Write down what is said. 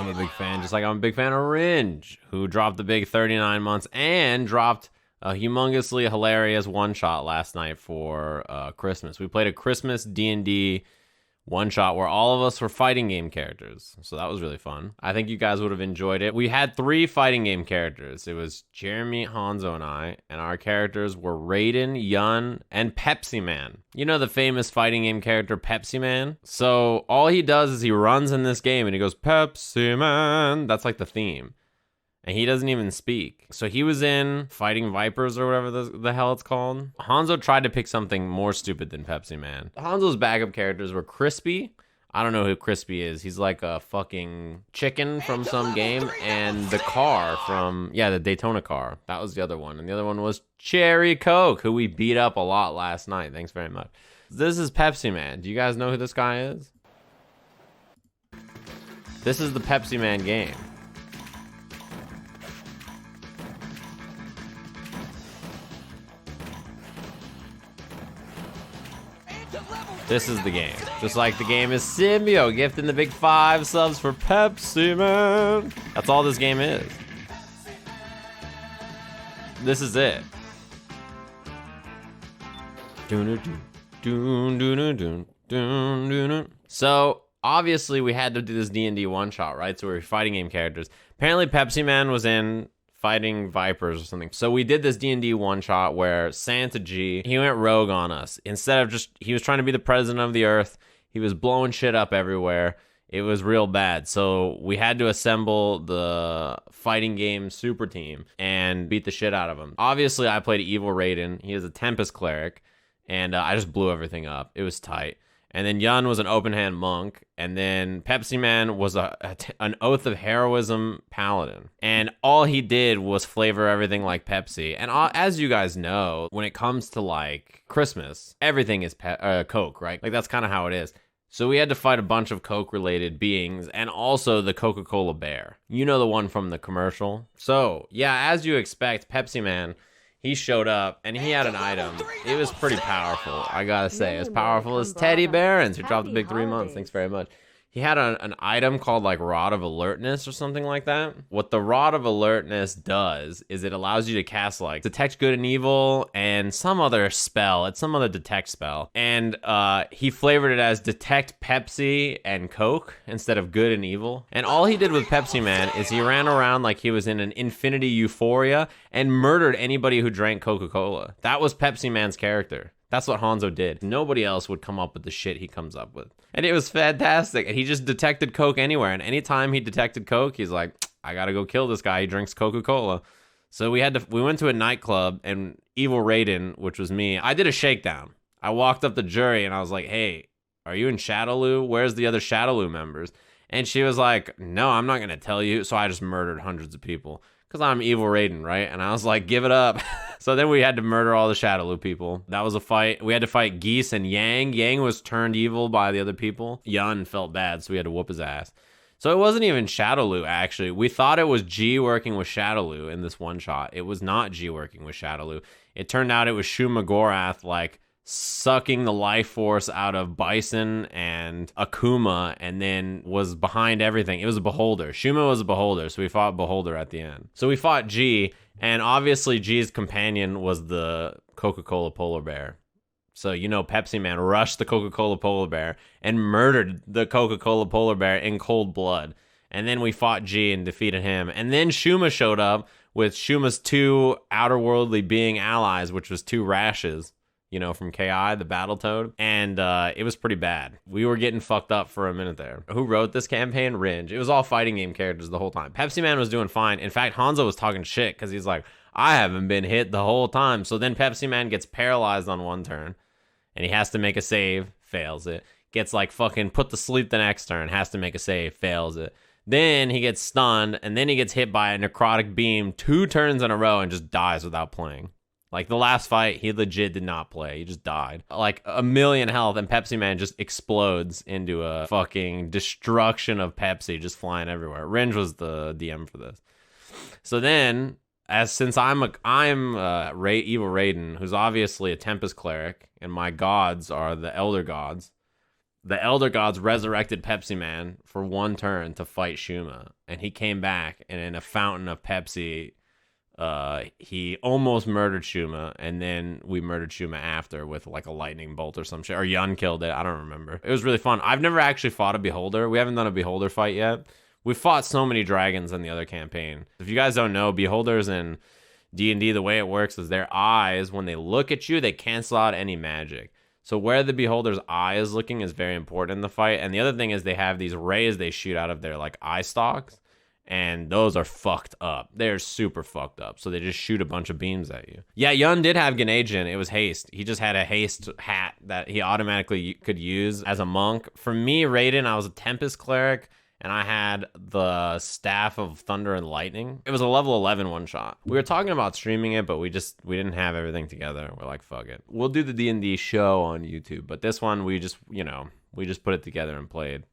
I'm a big fan, just like I'm a big fan of Ringe, who dropped the big 39 months and dropped a humongously hilarious one-shot last night for Christmas. We played a Christmas D&D one-shot where all of us were fighting game characters, so that was really fun. I think you guys would have enjoyed it. We had 3 fighting game characters. It was Jeremy, Hanzo, and I, and our characters were Raiden, Yun, and Pepsiman. You know the famous fighting game character Pepsiman? So all he does is he runs in this game and he goes, Pepsiman. That's like the theme. And he doesn't even speak. So he was in Fighting Vipers or whatever the hell it's called. Hanzo tried to pick something more stupid than Pepsiman. Hanzo's backup characters were Crispy. I don't know who Crispy is. He's like a fucking chicken from some game. And the car from, the Daytona car. That was the other one. And the other one was Cherry Coke, who we beat up a lot last night. Thanks very much. This is Pepsiman. Do you guys know who this guy is? This is the Pepsiman game. This is the game. Just like the game is Symbio, gifting the big 5 subs for Pepsiman. That's all this game is. This is it. So, obviously, we had to do this D&D one-shot, right? So we were fighting game characters. Apparently, Pepsiman was in Fighting Vipers or something. So we did this D&D one-shot where Santa G, he went rogue on us. Instead of he was trying to be the president of the earth, he was blowing shit up everywhere. It was real bad. So we had to assemble the fighting game super team and beat the shit out of him. Obviously, I played Evil Raiden. He is a Tempest cleric, and I just blew everything up. It was tight. And then Yun was an open-hand monk. And then Pepsiman was an Oath of Heroism paladin. And all he did was flavor everything like Pepsi. And as you guys know, when it comes to, like, Christmas, everything is Coke, right? Like, that's kind of how it is. So we had to fight a bunch of Coke-related beings and also the Coca-Cola bear. You know the one from the commercial? So, yeah, as you expect, Pepsiman, he showed up, and he had an item. It was pretty powerful, I gotta say. As powerful as Teddy Barons, who dropped the big 3 months. Thanks very much. He had an item called, like, Rod of Alertness or something like that. What the Rod of Alertness does is it allows you to cast, like, Detect Good and Evil and some other spell. It's some other detect spell. And he flavored it as Detect Pepsi and Coke instead of Good and Evil. And all he did with Pepsi Man is he ran around like he was in an infinity euphoria and murdered anybody who drank Coca-Cola. That was Pepsi Man's character. That's what Hanzo did. Nobody else would come up with the shit he comes up with. And it was fantastic. And he just detected Coke anywhere. And anytime he detected Coke, he's like, I gotta go kill this guy. He drinks Coca-Cola. So we went to a nightclub, and Evil Raiden, which was me, I did a shakedown. I walked up the jury and I was like, hey, are you in Shadowloo? Where's the other Shadowloo members? And she was like, no, I'm not gonna tell you. So I just murdered hundreds of people. Because I'm Evil Raiden, right? And I was like, give it up. So then we had to murder all the Shadowloo people. That was a fight. We had to fight Geese and Yang. Yang was turned evil by the other people. Yun felt bad, so we had to whoop his ass. So it wasn't even Shadowloo, actually. We thought it was G working with Shadowloo in this one shot. It was not G working with Shadowloo. It turned out it was Shuma Gorath, like, sucking the life force out of Bison and Akuma, and then was behind everything. It was a beholder. Shuma was a beholder, so we fought beholder at the end. So we fought G, and obviously G's companion was the Coca-Cola polar bear. So, you know, Pepsi Man rushed the Coca-Cola polar bear and murdered the Coca-Cola polar bear in cold blood. And then we fought G and defeated him. And then Shuma showed up with Shuma's 2 outerworldly being allies, which was 2 rashes. You know, from KI, the Battletoad. And it was pretty bad. We were getting fucked up for a minute there. Who wrote this campaign? Ringe. It was all fighting game characters the whole time. Pepsi Man was doing fine. In fact, Hanzo was talking shit because he's like, I haven't been hit the whole time. So then Pepsi Man gets paralyzed on one turn. And he has to make a save. Fails it. Gets like fucking put to sleep the next turn. Has to make a save. Fails it. Then he gets stunned. And then he gets hit by a necrotic beam 2 turns in a row and just dies without playing. Like, the last fight, he legit did not play. He just died. Like, 1,000,000 health, and Pepsi Man just explodes into a fucking destruction of Pepsi just flying everywhere. Ringe was the DM for this. So then, since I'm Evil Raiden, who's obviously a Tempest cleric, and my gods are the Elder Gods, the Elder Gods resurrected Pepsiman for one turn to fight Shuma, and he came back, and in a fountain of Pepsi, he almost murdered Shuma, and then we murdered Shuma after with like a lightning bolt or some shit, or Yun killed it. I don't remember. It was really fun. I've never actually fought a Beholder. We haven't done a Beholder fight yet. We fought so many dragons in the other campaign. If you guys don't know, Beholders in D&D, the way it works is their eyes, when they look at you, they cancel out any magic. So where the Beholder's eye is looking is very important in the fight. And the other thing is they have these rays they shoot out of their like eye stalks, and those are fucked up. They're super fucked up. So they just shoot a bunch of beams at you. Yeah, Yun did have Ganejin. It was haste. He just had a haste hat that he automatically could use as a monk. For me, Raiden, I was a Tempest cleric, and I had the Staff of Thunder and Lightning. It was a level 11 one-shot. We were talking about streaming it, but we didn't have everything together. We're like, fuck it. We'll do the D&D show on YouTube, but this one we just put it together and played.